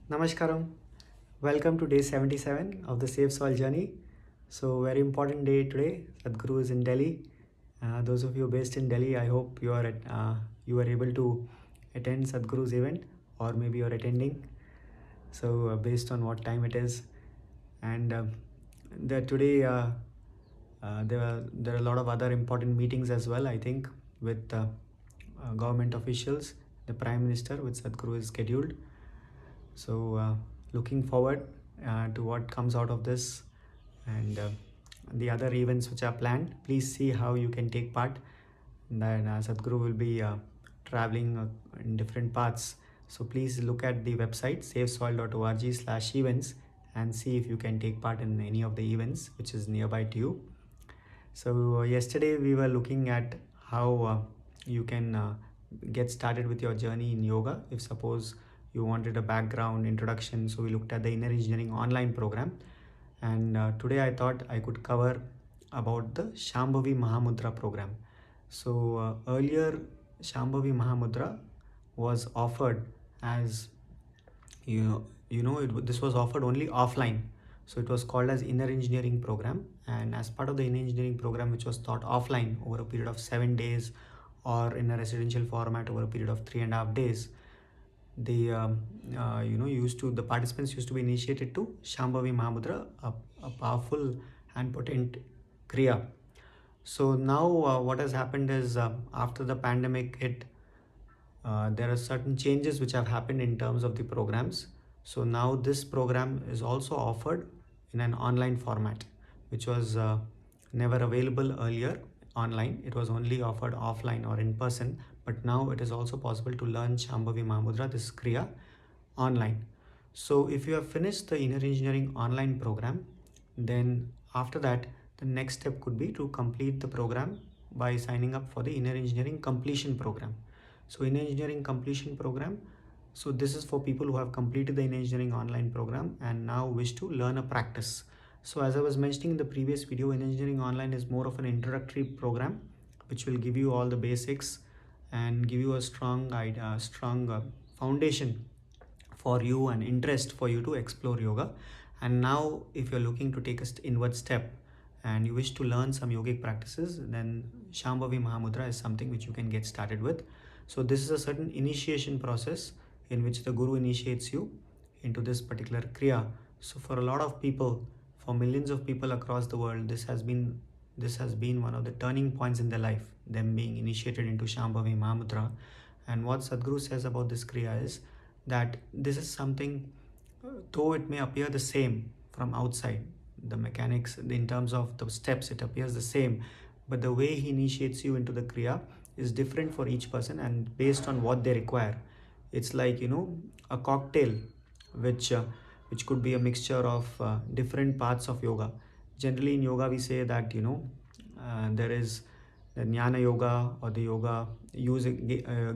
Namaskaram. Welcome to day 77 of the Safe Soil Journey. So, very important day today. Sadhguru is in Delhi. Those of you based in Delhi, I hope you are able to attend Sadhguru's event, or maybe you are attending. So, based on what time it is, and today there are a lot of other important meetings as well. I think with government officials, the Prime Minister with Sadhguru is scheduled. So, looking forward to what comes out of this and the other events which are planned. Please see how you can take part. Then Sadhguru will be traveling in different paths. So, please look at the website safesoil.org/events and see if you can take part in any of the events which is nearby to you. So, yesterday we were looking at how you can get started with your journey in yoga. If suppose you wanted a background introduction, so we looked at the inner engineering online program, and today I thought I could cover about the Shambhavi Maha Mudra program. So earlier Shambhavi Maha Mudra was offered as this was offered only offline. So it was called as inner engineering program, and as part of the inner engineering program, which was taught offline over a period of 7 days or in a residential format over a period of 3.5 days, the the participants used to be initiated to Shambhavi Maha Mudra, a powerful and potent kriya. So now what has happened is after the pandemic hit, there are certain changes which have happened in terms of the programs. So now this program is also offered in an online format, which was never available earlier online. It was only offered offline or in person, but now it is also possible to learn Shambhavi Mahamudra, this Kriya, online. So if you have finished the inner engineering online program, then after that, the next step could be to complete the program by signing up for the inner engineering completion program. So inner engineering completion program, so this is for people who have completed the inner engineering online program and now wish to learn a practice. So as I was mentioning in the previous video, inner engineering online is more of an introductory program which will give you all the basics and give you a strong foundation for you and interest for you to explore yoga. And now if you're looking to take a inward step and you wish to learn some yogic practices, then Shambhavi Mahamudra is something which you can get started with. So this is a certain initiation process in which the Guru initiates you into this particular Kriya. So for a lot of people, for millions of people across the world, this has been one of the turning points in their life, them being initiated into Shambhavi Mahamudra. And what Sadhguru says about this Kriya is that this is something, though it may appear the same from outside, the mechanics in terms of the steps, it appears the same, but the way he initiates you into the Kriya is different for each person and based on what they require. It's like a cocktail which could be a mixture of different parts of yoga. Generally in yoga we say that there is the jnana yoga, or the yoga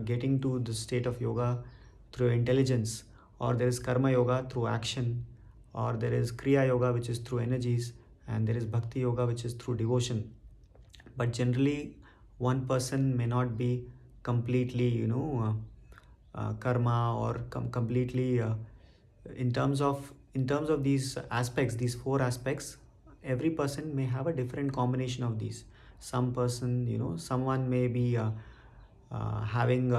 getting to the state of yoga through intelligence, or there is karma yoga through action, or there is kriya yoga which is through energies, and there is bhakti yoga which is through devotion. But generally one person may not be completely karma or completely in terms of these aspects, these four aspects. Every person may have a different combination of these. Some person, someone may be having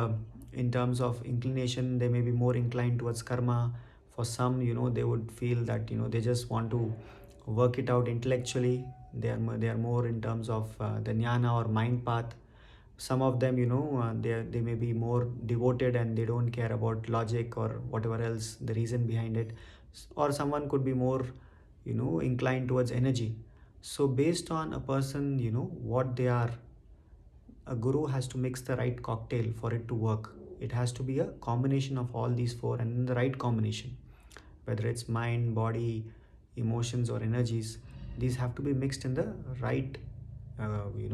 in terms of inclination, they may be more inclined towards karma. For some, they would feel that they just want to work it out intellectually. They are more in terms of the jnana or mind path. Some of them, they may be more devoted and they don't care about logic or whatever else the reason behind it. Or someone could be more inclined towards energy. So based on a person, what they are, a guru has to mix the right cocktail for it to work. It has to be a combination of all these four, and in the right combination, whether it's mind, body, emotions or energies, these have to be mixed in the right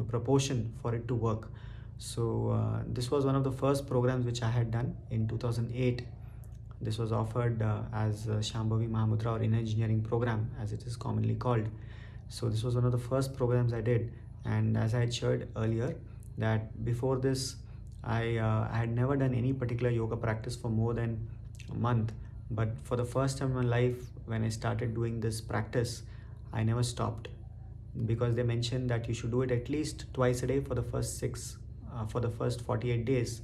proportion for it to work. So this was one of the first programs which I had done in 2008. This was offered as Shambhavi Mahamudra, or inner engineering program as it is commonly called. So this was one of the first programs I did, and as I had shared earlier that before this I had never done any particular yoga practice for more than a month. But for the first time in my life, when I started doing this practice, I never stopped, because they mentioned that you should do it at least twice a day for the for the first 48 days,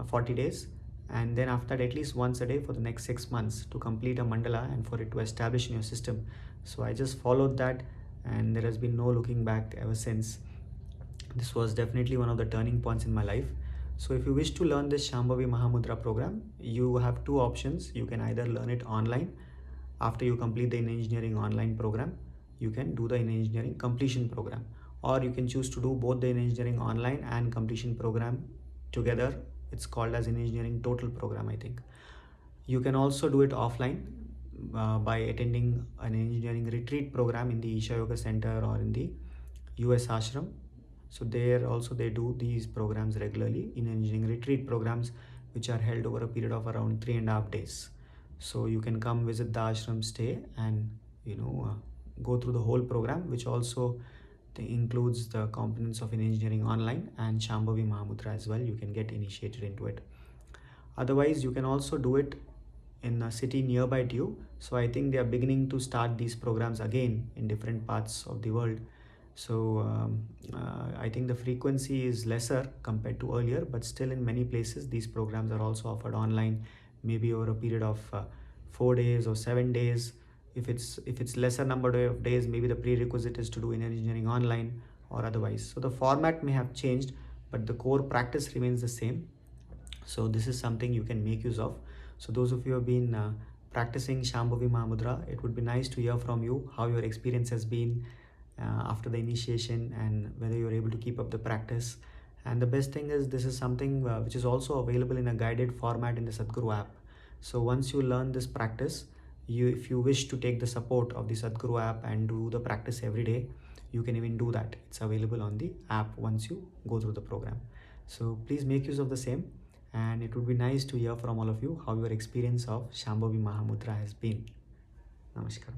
40 days, and then after that at least once a day for the next 6 months to complete a mandala and for it to establish in your system. So I just followed that, and there has been no looking back ever since. This was definitely one of the turning points in my life. So if you wish to learn this Shambhavi Maha Mudra program, you have two options. You can either learn it online. After you complete the engineering online program, you can do the engineering completion program, or you can choose to do both the engineering online and completion program together. It's called as engineering total program, I think. You can also do it offline by attending an engineering retreat program in the Isha Yoga Center or in the US ashram. So there also they do these programs regularly in engineering retreat programs, which are held over a period of around 3.5 days. So you can come visit the ashram, stay, and go through the whole program, which also includes the components of an engineering online and Shambhavi Mahamudra as well. You can get initiated into it. Otherwise, you can also do it in a city nearby to you. So I think they are beginning to start these programs again in different parts of the world. So I think the frequency is lesser compared to earlier, but still in many places these programs are also offered online, maybe over a period of 4 days or 7 days. If it's lesser number of days, maybe the prerequisite is to do in engineering online or otherwise. So the format may have changed, but the core practice remains the same. So this is something you can make use of. So those of you who have been practicing Shambhavi Mahamudra, it would be nice to hear from you how your experience has been after the initiation, and whether you're able to keep up the practice. And the best thing is, this is something which is also available in a guided format in the Sadhguru app. So once you learn this practice, if you wish to take the support of the Sadhguru app and do the practice every day, you can even do that. It's available on the app once you go through the program. So please make use of the same, and it would be nice to hear from all of you how your experience of Shambhavi Mahamudra has been. Namaskar.